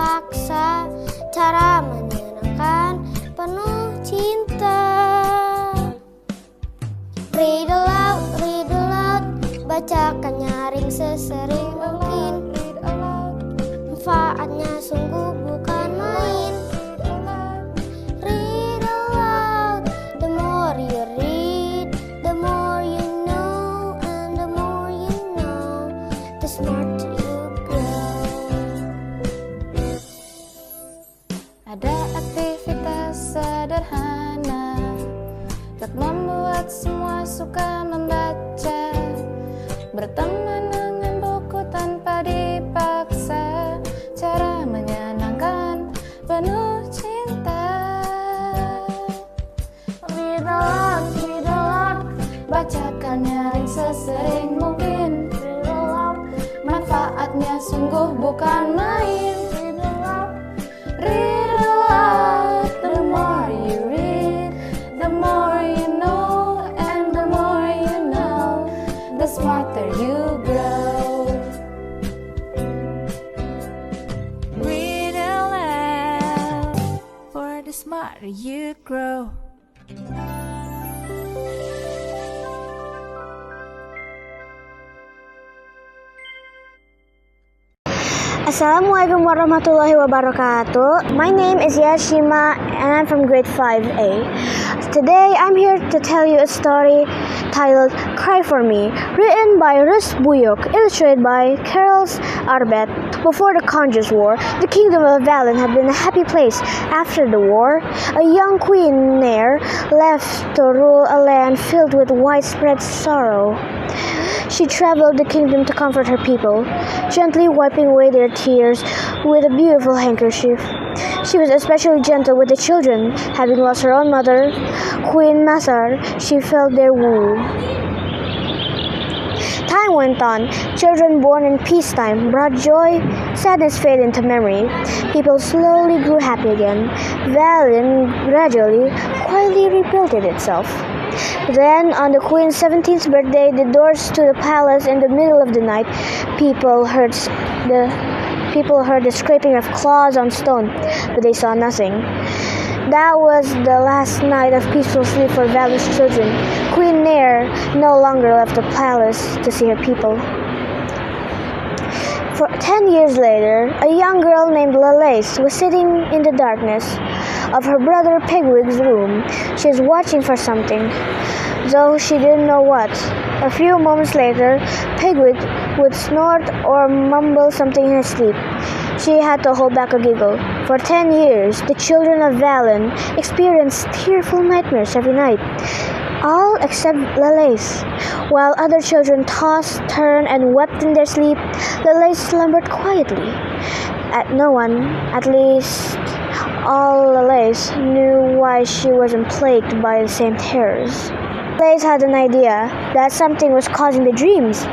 dipaksa, cara menyenangkan penuh cinta. Read aloud, bacakan nyaring sesering mungkin. Manfaatnya sungguh bukan main. Read aloud, the more you read, the more you know, and the more you know, the smarter you grow. Ada aktivitas sederhana untuk membuat semua suka membaca, berteman dengan buku tanpa dipaksa, cara menyenangkan penuh cinta. Read aloud, bacakan nyaring sesering mungkin. Read aloud, manfaatnya sungguh bukan main. Read aloud, the more you read, the more you know, and the more you know, the smarter you grow. Read aloud, for the smarter you grow. Assalamualaikum warahmatullahi wabarakatuh. My name is Yarashyma and I'm from grade 5A. Today I'm here to tell you a story titled Cry For Me, written by Rus Buyuk, illustrated by Carol's Arbet. Before the Conjur's War, the kingdom of Valen had been a happy place. After the war, a young queen Nair left to rule a land filled with widespread sorrow. She traveled the kingdom to comfort her people, gently wiping away their tears with a beautiful handkerchief. She was especially gentle with the children. Having lost her own mother, Queen Masar, she felt their woe. Time went on. Children born in peacetime brought joy. Sadness faded into memory. People slowly grew happy again. Valen gradually, quietly rebuilt itself. Then, on the Queen's 17th birthday, the doors to the palace in the middle of the night, people heard the scraping of claws on stone, but they saw nothing. That was the last night of peaceful sleep for Valen's children. Queen Nair no longer left the palace to see her people. 10 years later, a young girl named Lalace was sitting in the darkness of her brother Pigwig's room. She was watching for something, though she didn't know what. A few moments later, Pigwig would snort or mumble something in his sleep. She had to hold back a giggle. For 10 years, the children of Valen experienced tearful nightmares every night, all except Lalace. While other children tossed, turned, and wept in their sleep, Lalace slumbered quietly. No one, at least all Lalace, knew why she wasn't plagued by the same terrors. Lalace had an idea that something was causing the dreams.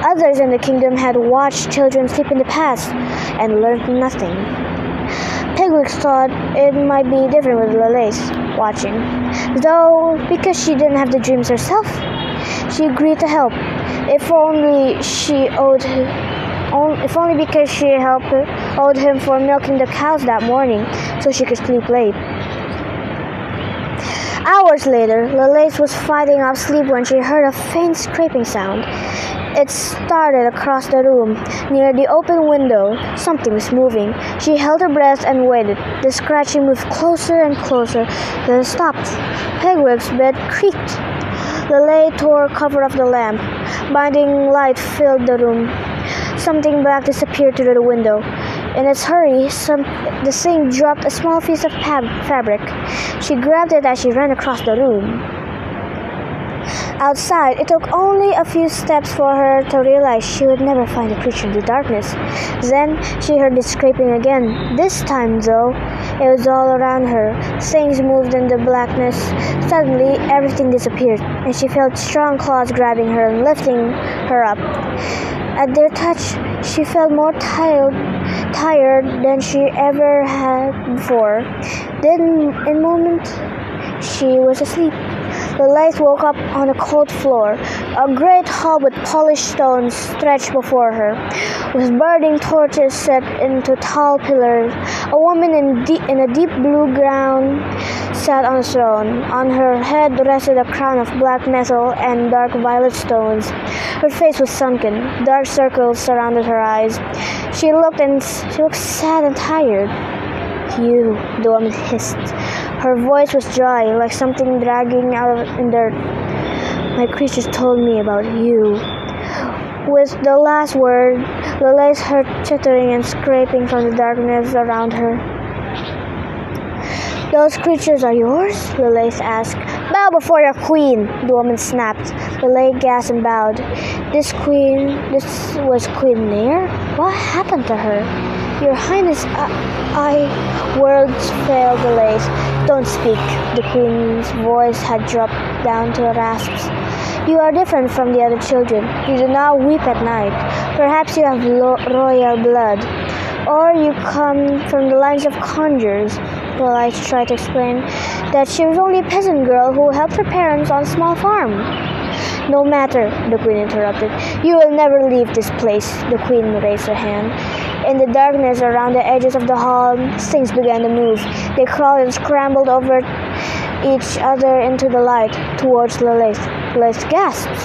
Others in the kingdom had watched children sleep in the past and learned nothing. Pigwig thought it might be different with Lalace watching, though because she didn't have the dreams herself, she agreed to help. If only because she owed him for milking the cows that morning, so she could sleep late. Hours later, Lalace was fighting off sleep when she heard a faint scraping sound. It started across the room. Near the open window, something was moving. She held her breath and waited. The scratching moved closer and closer, then stopped. Pigwig's bed creaked. Lalace tore cover off the lamp. Blinding light filled the room. Something black disappeared through the window. In its hurry, the thing dropped a small piece of fabric. She grabbed it as she ran across the room. Outside, it took only a few steps for her to realize she would never find the creature in the darkness. Then she heard the scraping again. This time, though, it was all around her. Things moved in the blackness. Suddenly, everything disappeared, and she felt strong claws grabbing her and lifting her up. At their touch, she felt more tired than she ever had before. Then, in a moment, she was asleep. Lilith woke up on a cold floor. A great hall with polished stones stretched before her, with burning torches set into tall pillars. A woman in a deep blue gown sat on a throne. On her head rested a crown of black metal and dark violet stones. Her face was sunken. Dark circles surrounded her eyes. She looked sad and tired. "You," the woman hissed. Her voice was dry, like something dragging out in dirt. "My creatures told me about you." With the last word, Lilith heard chittering and scraping from the darkness around her. "Those creatures are yours?" Lilith asked. "Bow before your queen," the woman snapped. Lilith gasped and bowed. This was Queen Nair? What happened to her? "Your Highness, words failed Lilith. "Don't speak." The queen's voice had dropped down to rasps. "You are different from the other children. You do not weep at night. Perhaps you have royal blood. Or you come from the lines of conjurers." Lilith tried to explain that she was only a peasant girl who helped her parents on a small farm. "No matter," the queen interrupted. "You will never leave this place." The queen raised her hand. In the darkness around the edges of the hall, things began to move. They crawled and scrambled over each other into the light, towards Lilith. Lilith gasped.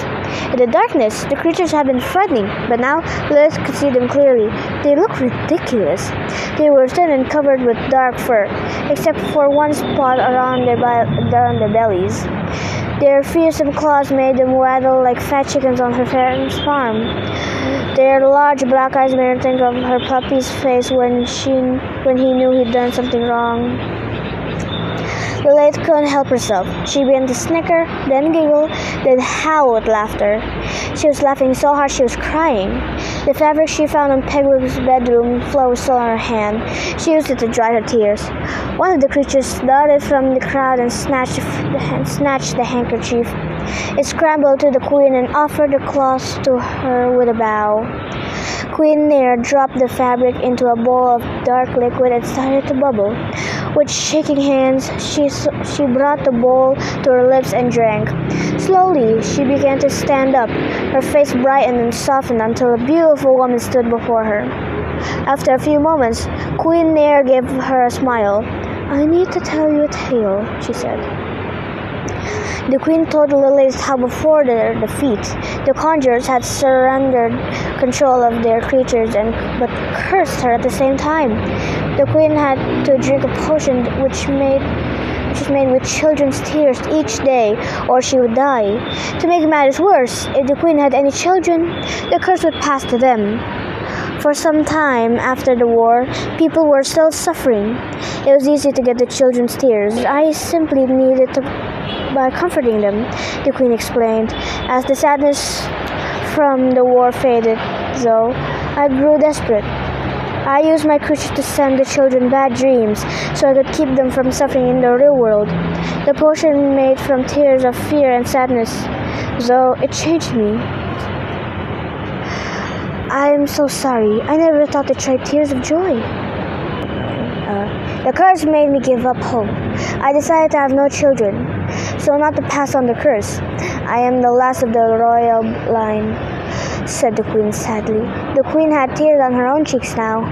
In the darkness, the creatures had been frightening, but now Lilith could see them clearly. They looked ridiculous. They were thin and covered with dark fur, except for one spot around their bellies. Their fearsome claws made them waddle like fat chickens on her parents' farm. Their large black eyes made her think of her puppy's face when he knew he'd done something wrong. Lilith couldn't help herself. She began to snicker, then giggle, then howl with laughter. She was laughing so hard she was crying. The fabric she found on Pegwig's bedroom floor was still on her hand. She used it to dry her tears. One of the creatures darted from the crowd and snatched the handkerchief. It scrambled to the queen and offered the cloth to her with a bow. Queen Nair dropped the fabric into a bowl of dark liquid and started to bubble. With shaking hands, she brought the bowl to her lips and drank. Slowly, she began to stand up. Her face brightened and softened until a beautiful woman stood before her. After a few moments, Queen Nair gave her a smile. "I need to tell you a tale," she said. The queen told Lilith how before their defeat, the conjurers had surrendered control of their creatures but cursed her at the same time. The queen had to drink a potion which is made with children's tears each day, or she would die. To make matters worse, if the queen had any children, the curse would pass to them. For some time after the war, people were still suffering. It was easy to get the children's tears. I simply needed to by comforting them, the queen explained. As the sadness from the war faded, though, I grew desperate. I used my creatures to send the children bad dreams so I could keep them from suffering in the real world. The potion made from tears of fear and sadness, though it changed me. I am so sorry. I never thought to try tears of joy. The curse made me give up hope. I decided to have no children, so not to pass on the curse. I am the last of the royal line, said the queen sadly. The queen had tears on her own cheeks now.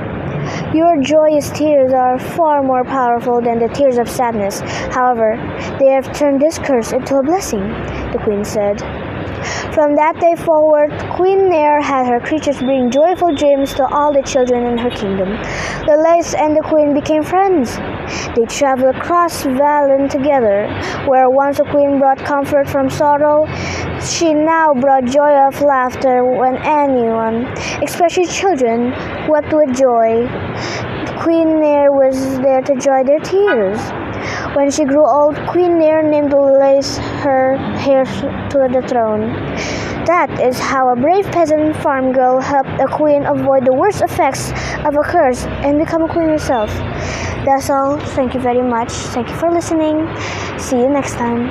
Your joyous tears are far more powerful than the tears of sadness. However, they have turned this curse into a blessing, the queen said. From that day forward, Queen Nair had her creatures bring joyful dreams to all the children in her kingdom. Lilith and the queen became friends. They traveled across Valen together. Where once the queen brought comfort from sorrow, she now brought joy of laughter when anyone, especially children, wept with joy. Queen Nair was there to dry their tears. When she grew old, Queen Nair named Lilith her heir to the throne. That is how a brave peasant farm girl helped a queen avoid the worst effects of a curse and become a queen herself. That's all. Thank you very much. Thank you for listening. See you next time.